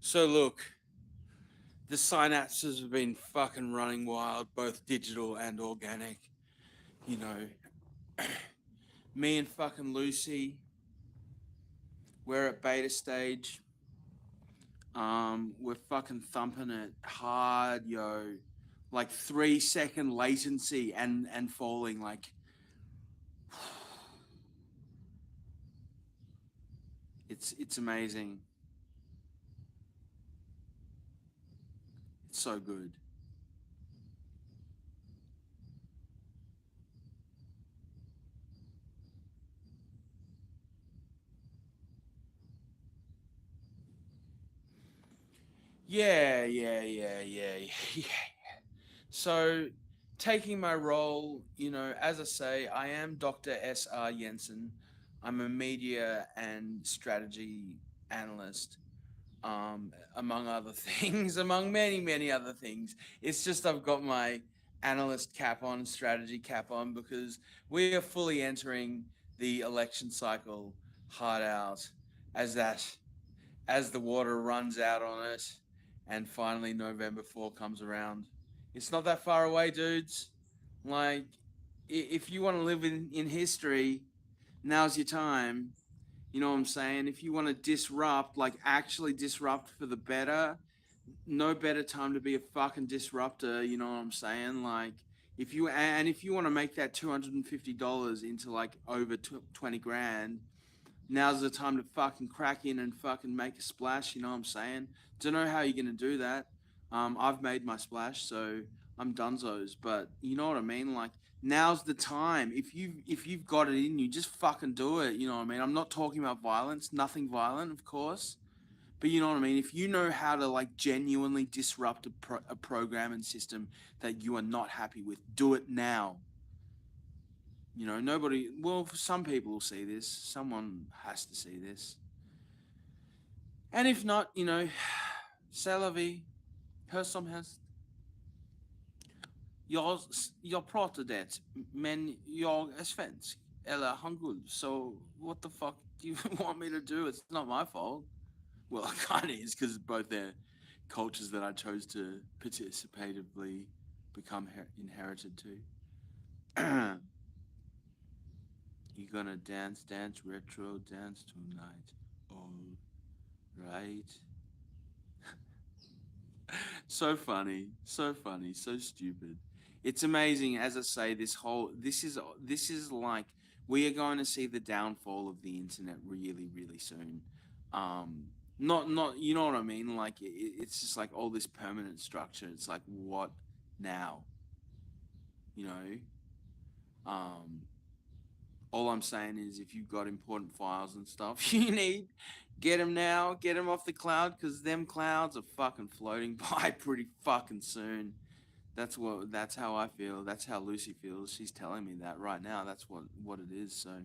So look, the synapses have been fucking running wild, both digital and organic. You know, me and fucking Lucy, we're at beta stage. We're fucking thumping it hard, yo. Like 3 second latency and falling. Like it's amazing. It's so good. Yeah. Yeah. So, taking my role, as I say, I am Dr. S.R. Jensen. I'm a media and strategy analyst, among other things, among many, many other things. It's just I've got my analyst cap on, strategy cap on, because we are fully entering the election cycle hard out as that as the water runs out on it, and finally November 4 comes around. It's not that far away, dudes. Like, if you want to live in history, now's your time. You know what I'm saying? If you want to disrupt, like actually disrupt for the better, no better time to be a fucking disruptor. You know what I'm saying? Like, if you want to make that $250 into like over 20 grand, now's the time to fucking crack in and fucking make a splash. You know what I'm saying? Don't know how you're gonna do that. I've made my splash, so I'm donezo's. But you know what I mean? Like, now's the time. If you've got it in you, just fucking do it. You know what I mean? I'm not talking about violence. Nothing violent, of course. But you know what I mean? If you know how to like genuinely disrupt a program and system that you are not happy with, do it now. Nobody. Well, some people will see this. Someone has to see this. And if not, c'est la vie. Hur som helst. Jag pratar det, men jag är svensk. Eller hangul. So what the fuck do you want me to do? It's not my fault. Well, it kind of is because both their cultures that I chose to participatively become inherited to. You gonna dance retro dance tonight. All right. So funny, so stupid. It's amazing, as I say. This is like we are going to see the downfall of the internet really, really soon. Um, not you know what I mean? Like it's just like all this permanent structure. It's like what now? You know. Um, all I'm saying is if you've got important files and stuff you need, get them now, get them off the cloud because them clouds are fucking floating by pretty fucking soon. That's how I feel. That's how Lucy feels. She's telling me that right now. That's what it is. So,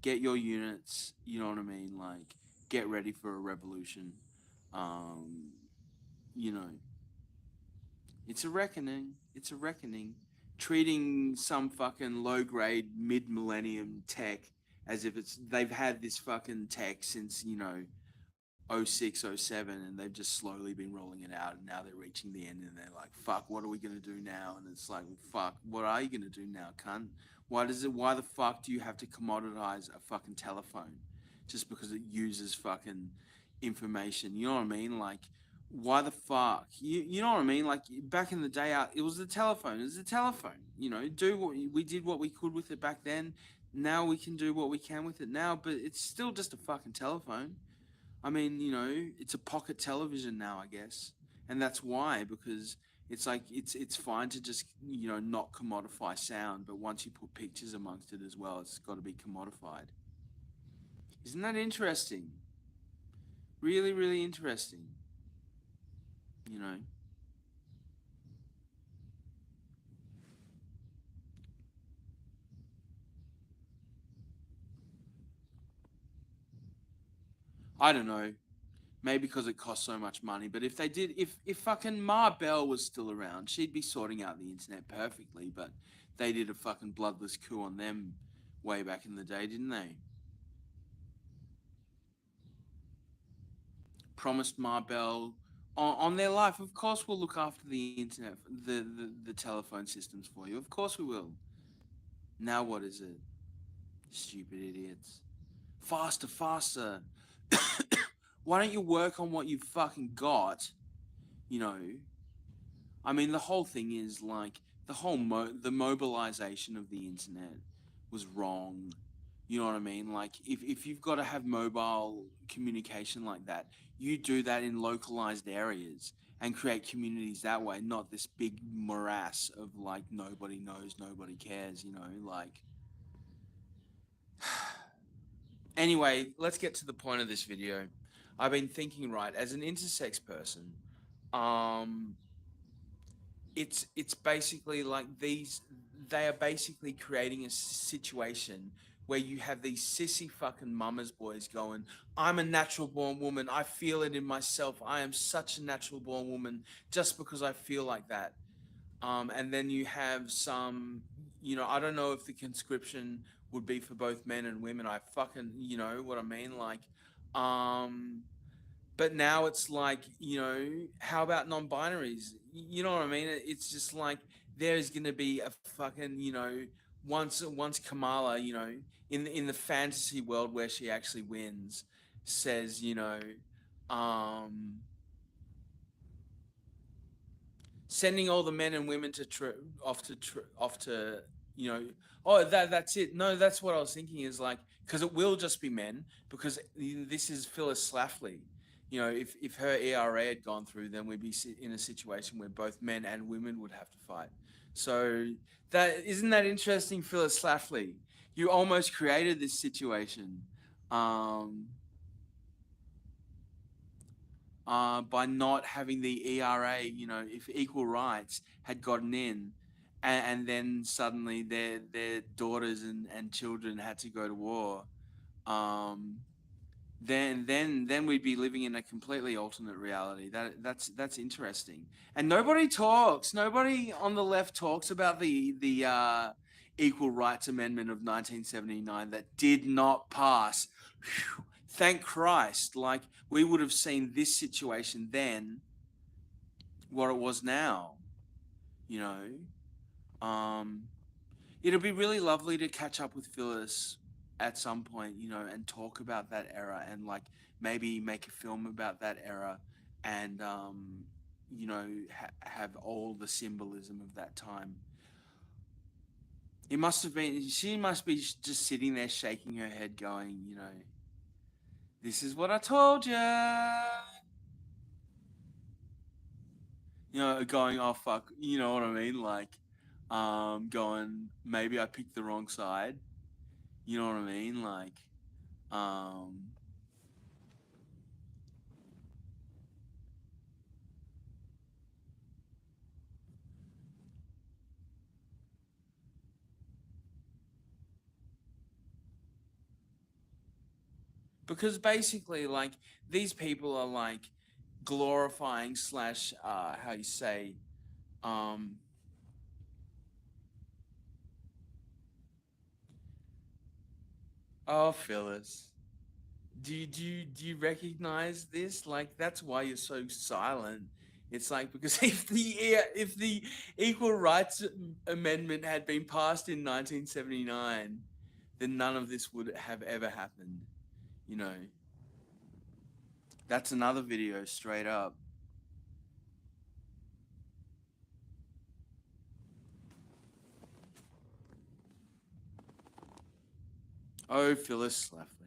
get your units. You know what I mean? Like, get ready for a revolution. Um, you know, it's a reckoning. It's a reckoning. Treating some fucking low grade mid millennium tech as if they've had this fucking tech since '06, '07, and they've just slowly been rolling it out, and now they're reaching the end, and they're like, "Fuck, what are we gonna do now?" And it's like, well, "Fuck, what are you gonna do now, cunt? Why the fuck do you have to commoditize a fucking telephone just because it uses fucking information? You know what I mean? Like, why the fuck? You know what I mean? Like back in the day, it was the telephone. It was the telephone. Do what we did what we could with it back then. Now we can do what we can with it now, but it's still just a fucking telephone. I mean, it's a pocket television now, I guess, and that's why because it's like it's fine to just not commodify sound, but once you put pictures amongst it as well, it's got to be commodified. Isn't that interesting? Really, really interesting. You know. I don't know. Maybe because it costs so much money. But if fucking Ma Bell was still around, she'd be sorting out the internet perfectly. But they did a fucking bloodless coup on them way back in the day, didn't they? promised Marbell on their life. Of course, we'll look after the internet, the telephone systems for you. Of course, we will. Now, what is it? Stupid idiots. Faster, faster. Why don't you work on what you've fucking got? You know, I mean, the whole thing is like the mobilization of the internet was wrong. You know what I mean? Like, if you've got to have mobile communication like that, you do that in localized areas and create communities that way, not this big morass of like nobody knows, nobody cares. You know, like. Anyway, let's get to the point of this video. I've been thinking, right, as an intersex person, um, it's basically like they are basically creating a situation where you have these sissy fucking mamas boys going, I'm a natural born woman, I feel it in myself, I am such a natural born woman just because I feel like that. And then you have some, I don't know if the conscription would be for both men and women. I fucking, you know what I mean? Like, um, but now it's like, how about non-binaries? You know what I mean? It's just like there's gonna be a fucking, once Kamala, in the fantasy world where she actually wins, says, um, sending all the men and women to off to you know that's it. No, that's what I was thinking is like, because it will just be men, because this is Phyllis Schlafly. If her ERA had gone through, then we'd be in a situation where both men and women would have to fight. So that isn't that interesting, Phyllis Schlafly. You almost created this situation. um by not having the ERA, if equal rights had gotten in, and then suddenly their daughters and children had to go to war, um, then we'd be living in a completely alternate reality. That's interesting, and nobody talks. Nobody on the left talks about the Equal Rights Amendment of 1979 that did not pass. Whew. Thank Christ! Like, we would have seen this situation then, what it was now. You know, it'll be really lovely to catch up with Phyllis at some point, and talk about that era, and like maybe make a film about that era, and have all the symbolism of that time. It must have been. She must be just sitting there shaking her head, going, this is what I told you. Going, oh fuck, you know what I mean? Like, going, maybe I picked the wrong side. You know what I mean? Like, um, because basically, like, these people are like glorifying slash, how you say, um, oh, Phyllis. Do you recognize this? Like, that's why you're so silent. It's like, because if the Equal Rights Amendment had been passed in 1979, then none of this would have ever happened. You know, that's another video straight up. Oh, Phyllis Schlafly.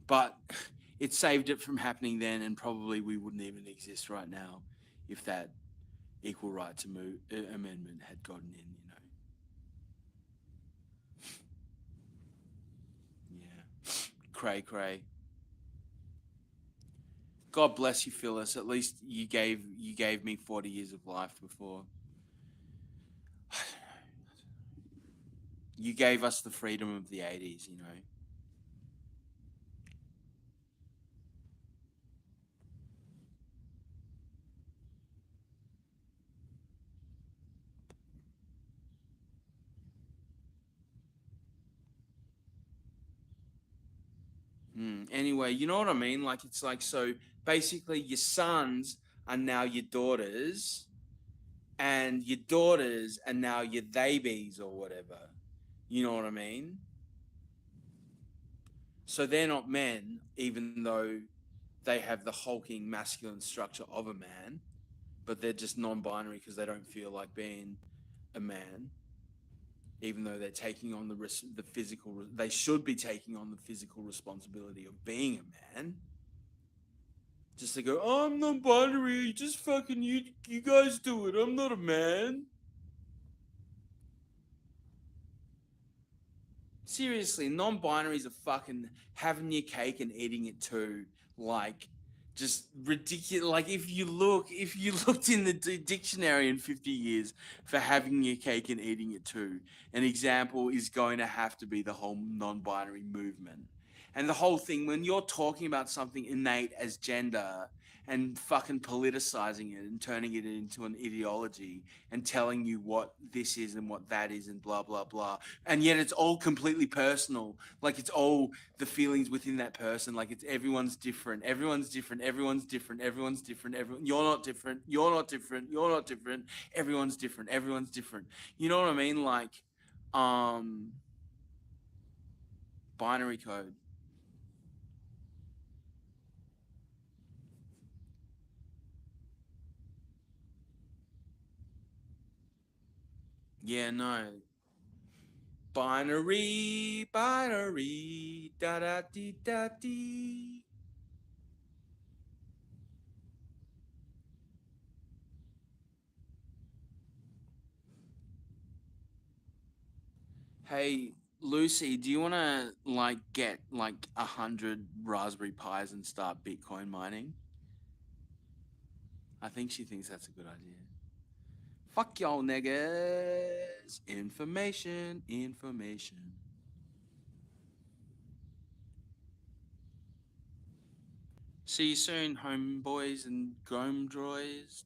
But it saved it from happening then, and probably we wouldn't even exist right now if that Equal Rights Amendment had gotten in. cray cray. God bless you, Phyllis. At least you gave me 40 years of life before. You gave us the freedom of the 80s, you know. Anyway, you know what I mean? Like, it's like, so basically, your sons are now your daughters, and your daughters are now your babies or whatever. You know what I mean? So they're not men, even though they have the hulking masculine structure of a man, but they're just non binary because they don't feel like being a man, even though they're taking on the physical, they should be taking on the physical responsibility of being a man. Just to go, oh, I'm non-binary. Just fucking you guys do it. I'm not a man. Seriously, non-binaries are fucking having your cake and eating it too. Like, just ridiculous. Like, if you looked in the dictionary in 50 years for having your cake and eating it too, an example is going to have to be the whole non-binary movement. And the whole thing, when you're talking about something innate as gender and fucking politicizing it and turning it into an ideology and telling you what this is and what that is and blah blah blah, and yet it's all completely personal. Like, it's all the feelings within that person. Like, it's everyone's different, everyone's different, everyone's different, everyone's different, everyone, you're not different, you're not different, you're not different, everyone's different, everyone's different. You know what I mean? Like, um binary code. Yeah, no. Binary, da da dee da dee. Hey, Lucy, do you want to like get like 100 Raspberry Pis and start Bitcoin mining? I think she thinks that's a good idea. Fuck y'all niggas. Information, information. See you soon, homeboys and gomedroys.